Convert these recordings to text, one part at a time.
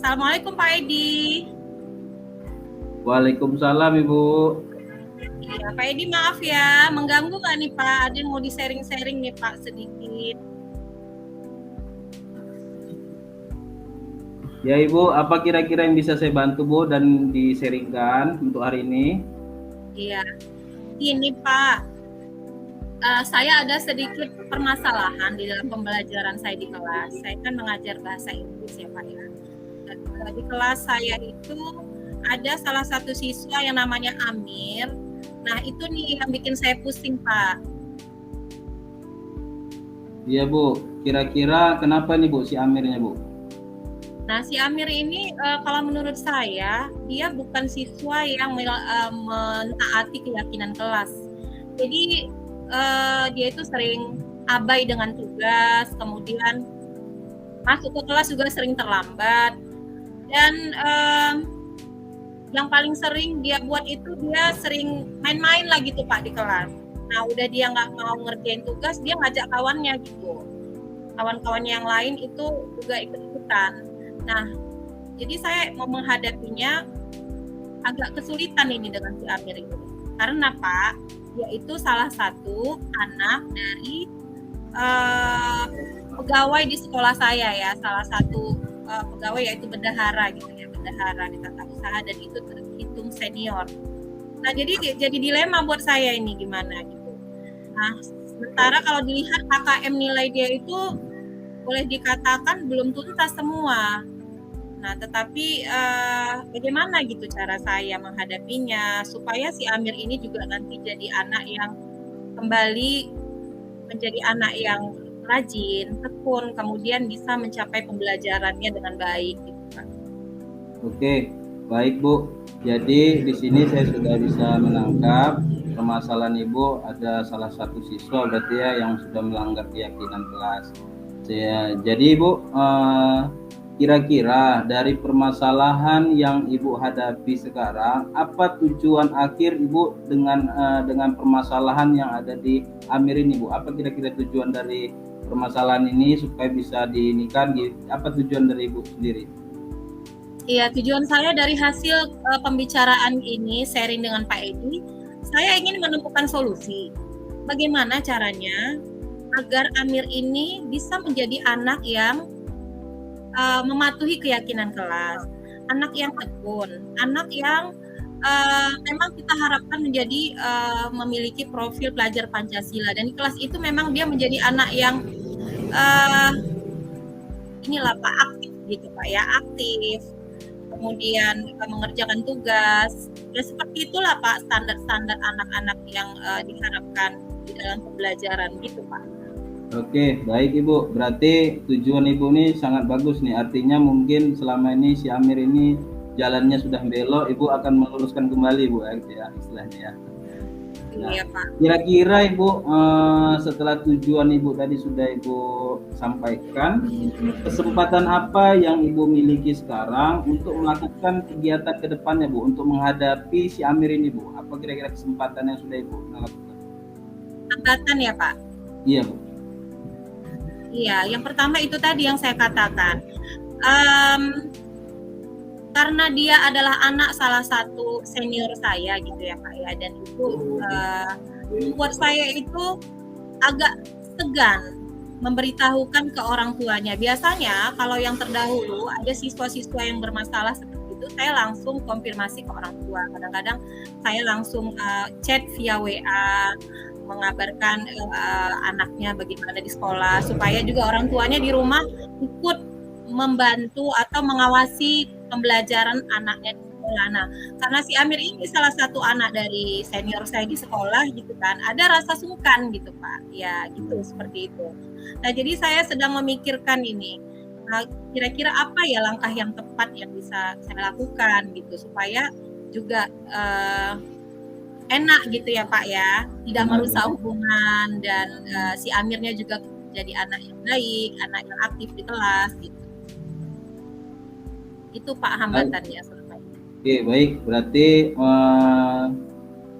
Assalamualaikum Pak Edi. Waalaikumsalam Ibu. Iya, Pak Edi maaf ya, mengganggu nggak nih Pak? Ada yang mau di-sharing-sharing nih Pak sedikit. Ya Ibu, apa kira-kira yang bisa saya bantu Bu dan di-sharingkan untuk hari ini? Iya, ini Pak, saya ada sedikit permasalahan di dalam pembelajaran saya di kelas. Saya kan mengajar bahasa Inggris ya Pak ya. Dan, di kelas saya itu ada salah satu siswa yang namanya Amir. Nah itu nih yang bikin saya pusing Pak. Iya Bu, kira-kira kenapa nih Bu si Amirnya Bu? Nah, si Amir ini kalau menurut saya dia bukan siswa yang mentaati keyakinan kelas. Jadi dia itu sering abai dengan tugas, kemudian masuk ke kelas juga sering terlambat. Dan yang paling sering dia buat itu dia sering main-main lah gitu Pak di kelas. Nah, udah dia nggak mau ngerjain tugas, dia ngajak kawannya gitu. Kawan-kawannya yang lain itu juga ikut-ikutan. Nah, jadi saya mau menghadapinya agak kesulitan ini dengan si Amir ini. Karena Pak, dia itu salah satu anak dari pegawai di sekolah saya ya, salah satu pegawai yaitu bendahara gitu ya, bendahara di tata usaha dan itu terhitung senior. Nah, jadi dilema buat saya ini gimana gitu. Nah, sementara kalau dilihat KKM nilai dia itu boleh dikatakan belum tuntas semua. Nah, tetapi bagaimana gitu cara saya menghadapinya supaya si Amir ini juga nanti jadi anak yang kembali menjadi anak yang rajin, tekun, kemudian bisa mencapai pembelajarannya dengan baik gitu Pak. Oke, baik Bu. Jadi di sini saya sudah bisa menangkap permasalahan Ibu ada salah satu siswa berarti ya yang sudah melanggar keyakinan kelas. Jadi Ibu, kira-kira dari permasalahan yang Ibu hadapi sekarang, apa tujuan akhir Ibu dengan permasalahan yang ada di Amir ini Bu? Apa kira-kira tujuan dari permasalahan ini supaya bisa dinikahkan? Apa tujuan dari Ibu sendiri? Iya, tujuan saya dari hasil pembicaraan ini, sharing dengan Pak Edi, saya ingin menemukan solusi. Bagaimana caranya agar Amir ini bisa menjadi anak yang mematuhi keyakinan kelas, anak yang tekun, anak yang memang kita harapkan menjadi memiliki profil pelajar Pancasila, dan di kelas itu memang dia menjadi anak yang inilah Pak, aktif gitu Pak ya, aktif, kemudian mengerjakan tugas, ya seperti itulah Pak standar-standar anak-anak yang diharapkan di dalam pembelajaran gitu Pak. Oke, baik Ibu. Berarti tujuan Ibu ini sangat bagus nih. Artinya mungkin selama ini si Amir ini jalannya sudah belok, Ibu akan meluruskan kembali Bu ya istilahnya ya. Nah, Iya Pak. kira-kira Ibu setelah tujuan Ibu tadi sudah Ibu sampaikan, kesempatan apa yang Ibu miliki sekarang untuk melakukan kegiatan ke depannya Bu, untuk menghadapi si Amir ini Bu? Apa kira-kira kesempatan yang sudah Ibu lakukan? Hambatan ya Pak? Iya Bu. Iya, yang pertama itu tadi yang saya katakan. Karena dia adalah anak salah satu senior saya gitu ya Pak ya, dan itu buat saya itu agak segan memberitahukan ke orang tuanya. Biasanya kalau yang terdahulu ada siswa-siswa yang bermasalah seperti itu, saya langsung konfirmasi ke orang tua. Kadang-kadang saya langsung chat via WA, mengabarkan anaknya bagaimana di sekolah, supaya juga orang tuanya di rumah ikut membantu atau mengawasi pembelajaran anaknya di sekolah. Nah, karena si Amir ini salah satu anak dari senior saya di sekolah gitu kan, ada rasa sungkan gitu Pak, ya gitu seperti itu. Nah, jadi saya sedang memikirkan ini, kira-kira apa ya langkah yang tepat yang bisa saya lakukan gitu supaya juga enak gitu ya Pak ya, tidak merusak hubungan, dan si Amirnya juga jadi anak yang baik, anak yang aktif di kelas gitu. Itu Pak hambatannya selama ini. Oke, baik. Berarti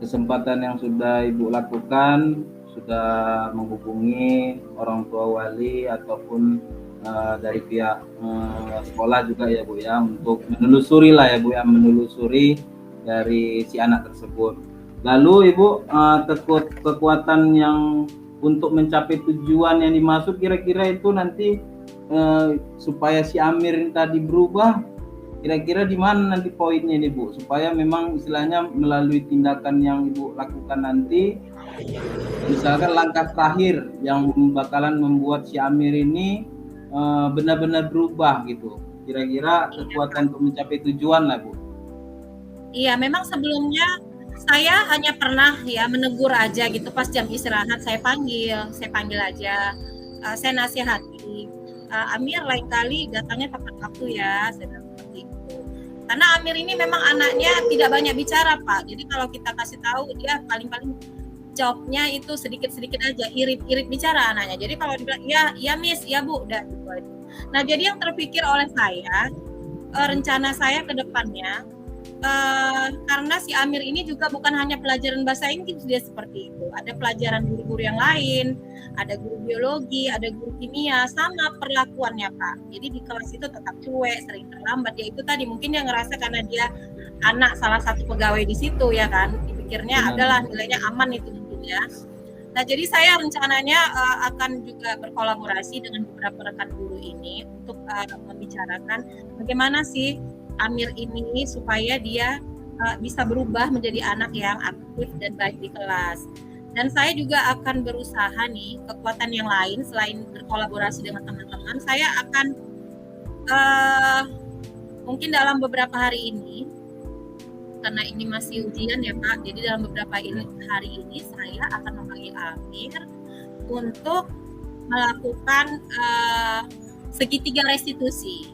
kesempatan yang sudah Ibu lakukan sudah menghubungi orang tua wali ataupun dari pihak sekolah juga ya Bu ya, untuk menelusuri lah ya Bu ya, menelusuri dari si anak tersebut. Lalu Ibu, kekuatan yang untuk mencapai tujuan yang dimaksud kira-kira itu nanti supaya si Amir tadi berubah, kira-kira di mana nanti poinnya nih Bu, supaya memang istilahnya melalui tindakan yang Ibu lakukan nanti, misalkan langkah terakhir yang bakalan membuat si Amir ini benar-benar berubah gitu, kira-kira kekuatan untuk mencapai tujuan lah Bu. Iya, memang sebelumnya saya hanya pernah ya menegur aja gitu pas jam istirahat, saya panggil aja, saya nasihati, Amir lain kali datangnya tepat waktu ya, saya bilang seperti itu. Karena Amir ini memang anaknya tidak banyak bicara Pak, jadi kalau kita kasih tahu dia paling-paling jawabnya itu sedikit-sedikit aja, irit-irit bicara anaknya. Jadi kalau dibilang ya Miss, ya Bu, udah gitu aja. Nah jadi yang terpikir oleh saya, rencana saya ke depannya, karena si Amir ini juga bukan hanya pelajaran bahasa Inggris dia seperti itu, ada pelajaran guru-guru yang lain, ada guru biologi, ada guru kimia, sama perlakuannya Pak. Jadi di kelas itu tetap cuek, sering terlambat. Ya itu tadi mungkin dia ngerasa karena dia anak salah satu pegawai di situ ya kan, dipikirnya adalah nilainya aman itu mungkin ya. Nah jadi saya rencananya akan juga berkolaborasi dengan beberapa rekan guru ini untuk membicarakan bagaimana sih Amir ini supaya dia bisa berubah menjadi anak yang aktif dan baik di kelas. Dan saya juga akan berusaha nih kekuatan yang lain selain berkolaborasi dengan teman-teman. Saya akan mungkin dalam beberapa hari ini, karena ini masih ujian ya Pak, jadi dalam beberapa hari ini saya akan memanggil Amir untuk melakukan segitiga restitusi.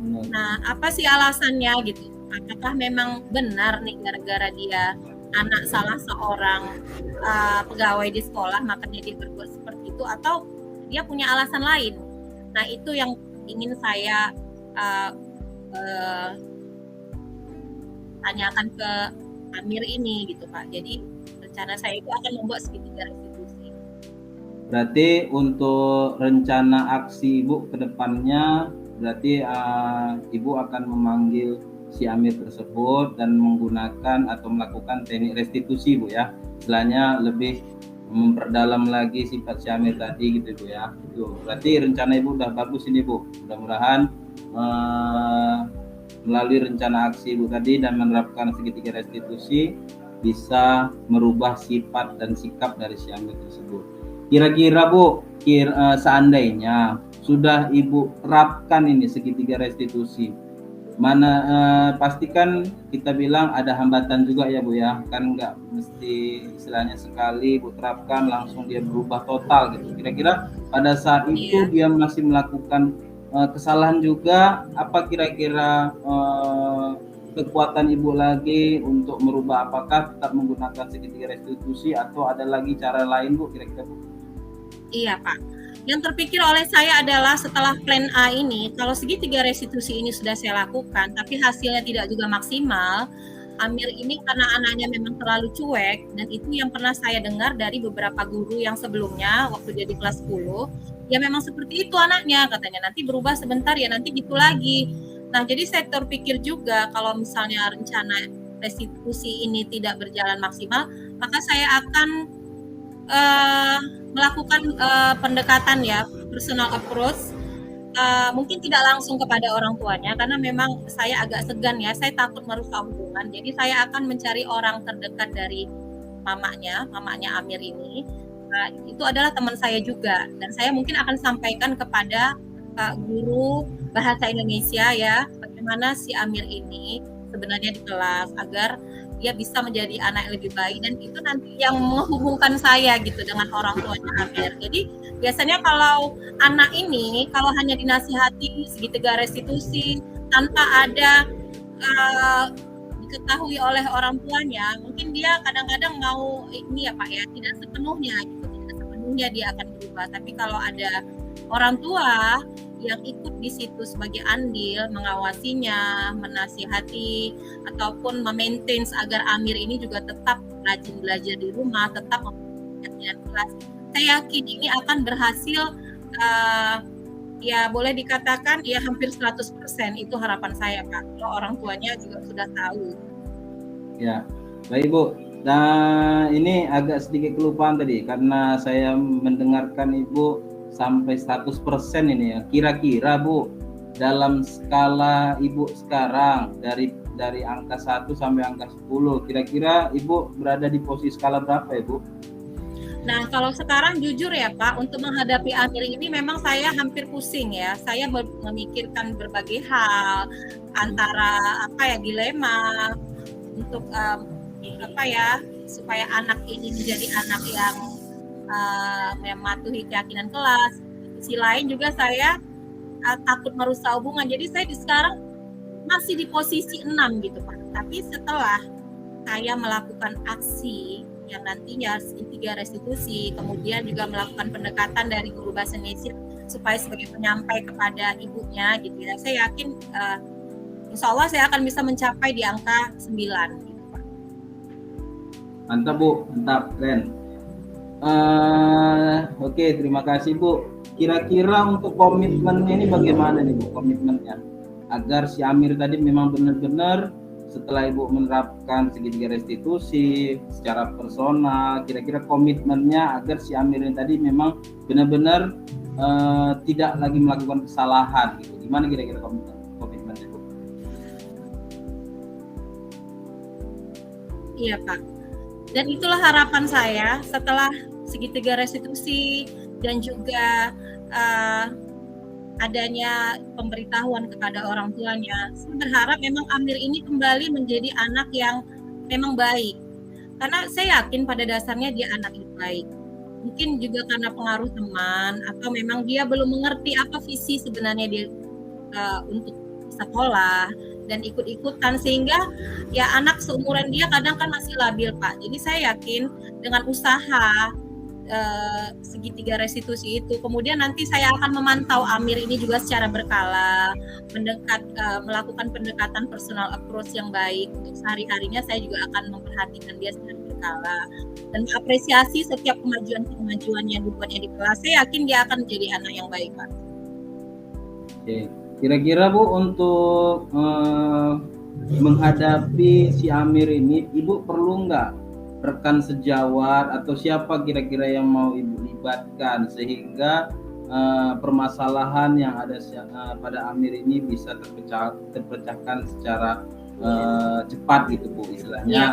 Nah, apa sih alasannya gitu? Apakah memang benar nih gara-gara dia anak salah seorang pegawai di sekolah makanya dia berbuat seperti itu, atau dia punya alasan lain? Nah, itu yang ingin saya tanyakan ke Amir ini gitu Pak. Jadi rencana saya itu akan membuat segitiga restitusi. Berarti untuk rencana aksi Ibu ke depannya, berarti Ibu akan memanggil si Amir tersebut dan menggunakan atau melakukan teknik restitusi Bu ya. Istilahnya lebih memperdalam lagi sifat si Amir tadi gitu Bu ya. Itu berarti rencana Ibu udah bagus ini Bu. Mudah-mudahan melalui rencana aksi Ibu tadi dan menerapkan segitiga restitusi bisa merubah sifat dan sikap dari si Amir tersebut. Kira-kira Bu, seandainya sudah Ibu terapkan ini segitiga restitusi, mana pastikan kita bilang ada hambatan juga ya Bu ya, kan nggak mesti istilahnya sekali Bu terapkan langsung dia berubah total gitu. Kira-kira pada saat itu dia masih melakukan kesalahan juga, apa kira-kira kekuatan Ibu lagi untuk merubah, apakah tetap menggunakan segitiga restitusi atau ada lagi cara lain Bu kira-kira Bu? Iya Pak, yang terpikir oleh saya adalah setelah plan A ini, kalau segitiga restitusi ini sudah saya lakukan tapi hasilnya tidak juga maksimal, Amir ini karena anaknya memang terlalu cuek, dan itu yang pernah saya dengar dari beberapa guru yang sebelumnya waktu dia di kelas 10, ya memang seperti itu anaknya, katanya nanti berubah sebentar ya nanti gitu lagi. Nah jadi saya terpikir juga kalau misalnya rencana restitusi ini tidak berjalan maksimal, maka saya akan melakukan pendekatan ya, personal approach, mungkin tidak langsung kepada orang tuanya karena memang saya agak segan ya, saya takut merusak hubungan. Jadi saya akan mencari orang terdekat dari mamanya Amir ini, itu adalah teman saya juga, dan saya mungkin akan sampaikan kepada guru bahasa Indonesia ya, bagaimana si Amir ini sebenarnya di kelas agar dia bisa menjadi anak yang lebih baik, dan itu nanti yang menghubungkan saya gitu dengan orang tuanya Amir. Jadi biasanya kalau anak ini kalau hanya dinasihati segitiga restitusi tanpa ada diketahui oleh orang tuanya, mungkin dia kadang-kadang mau ini ya Pak ya, tidak sepenuhnya dia akan berubah. Tapi kalau ada orang tua yang ikut di situ sebagai andil, mengawasinya, menasihati, ataupun memaintain agar Amir ini juga tetap rajin belajar di rumah, tetap dengan kelas, saya yakin ini akan berhasil ya boleh dikatakan ya hampir 100% itu harapan saya Pak. Kalau orang tuanya juga sudah tahu. Ya, baik Bu. Nah, ini agak sedikit kelupaan tadi karena saya mendengarkan Ibu sampai 100% ini ya. Kira-kira Bu, dalam skala Ibu sekarang dari angka 1 sampai angka 10, kira-kira Ibu berada di posisi skala berapa ya Bu? Nah, kalau sekarang jujur ya Pak, untuk menghadapi Amir ini memang saya hampir pusing ya. Saya memikirkan berbagai hal, antara dilema untuk supaya anak ini menjadi anak yang mematuhi keyakinan kelas. Di sisi lain juga saya takut merusak hubungan. Jadi saya sekarang masih di posisi 6 gitu Pak. Tapi setelah saya melakukan aksi yang nantinya 3 restitusi, kemudian juga melakukan pendekatan dari guru bahasa Indonesia supaya sebagai penyampai kepada ibunya gitu ya. Saya yakin insya Allah saya akan bisa mencapai di angka 9 gitu Pak. Mantap Bu, mantap, keren. Oke, terima kasih Bu. Kira-kira untuk komitmennya ini bagaimana nih Bu, komitmennya? Agar si Amir tadi memang benar-benar setelah Ibu menerapkan segitiga restitusi secara personal, kira-kira komitmennya agar si Amir ini tadi memang benar-benar tidak lagi melakukan kesalahan gitu. Gimana kira-kira komitmennya Bu? Iya Pak. Dan itulah harapan saya setelah segitiga restitusi dan juga adanya pemberitahuan kepada orang tuanya. Saya berharap memang Amir ini kembali menjadi anak yang memang baik. Karena saya yakin pada dasarnya dia anak yang baik. Mungkin juga karena pengaruh teman atau memang dia belum mengerti apa visi sebenarnya dia untuk sekolah dan ikut-ikutan, sehingga ya anak seumuran dia kadang kan masih labil Pak. Jadi saya yakin dengan usaha segitiga restitusi itu, kemudian nanti saya akan memantau Amir ini juga secara berkala, melakukan pendekatan personal approach yang baik untuk sehari-harinya. Saya juga akan memperhatikan dia secara berkala dan mengapresiasi setiap kemajuan yang dibuatnya di kelas. Saya yakin dia akan menjadi anak yang baik Pak. Oke. Kira-kira Bu, untuk menghadapi si Amir ini, Ibu perlu nggak rekan sejawat atau siapa kira-kira yang mau Ibu libatkan sehingga permasalahan yang ada pada Amir ini bisa terpecahkan secara cepat gitu Bu, istilahnya. Ya,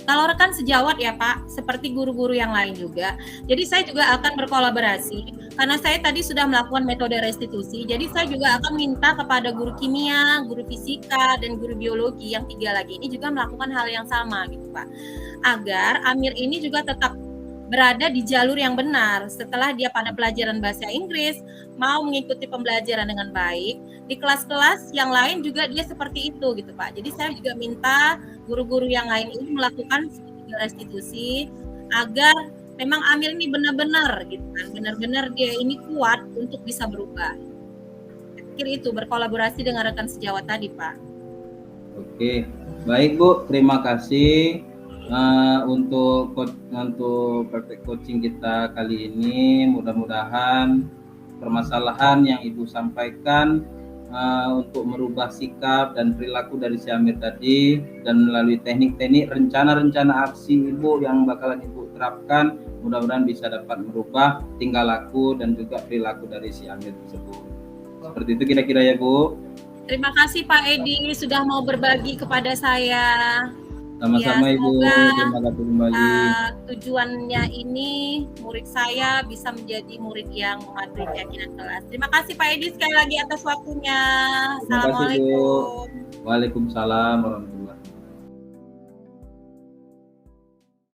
kalau rekan sejawat ya Pak, seperti guru-guru yang lain juga. Jadi saya juga akan berkolaborasi karena saya tadi sudah melakukan metode restitusi. Jadi saya juga akan minta kepada guru kimia, guru fisika, dan guru biologi yang 3 lagi ini juga melakukan hal yang sama gitu Pak. Agar Amir ini juga tetap berada di jalur yang benar. Setelah dia pada pelajaran bahasa Inggris, mau mengikuti pembelajaran dengan baik, di kelas-kelas yang lain juga dia seperti itu gitu Pak. Jadi saya juga minta guru-guru yang lain ini melakukan restitusi agar memang Amir ini benar-benar gitu kan, benar-benar dia ini kuat untuk bisa berubah. Saya pikir itu berkolaborasi dengan rekan sejawat tadi Pak. Oke, baik Bu, terima kasih untuk praktek coaching kita kali ini. Mudah-mudahan permasalahan yang Ibu sampaikan untuk merubah sikap dan perilaku dari si Amir tadi, dan melalui teknik-teknik rencana-rencana aksi Ibu yang bakalan Ibu terapkan, mudah-mudahan bisa dapat merubah tingkah laku dan juga perilaku dari si Amir tersebut. Seperti itu kira-kira ya Bu. Terima kasih Pak Edi sudah mau berbagi kepada saya. Sama-sama ya, Ibu, terima kasih kembali. Tujuannya ini murid saya bisa menjadi murid yang mematuhi keyakinan kelas. Terima kasih Pak Edi sekali lagi atas waktunya. Assalamualaikum. Waalaikumsalam warahmatullahi wabarakatuh.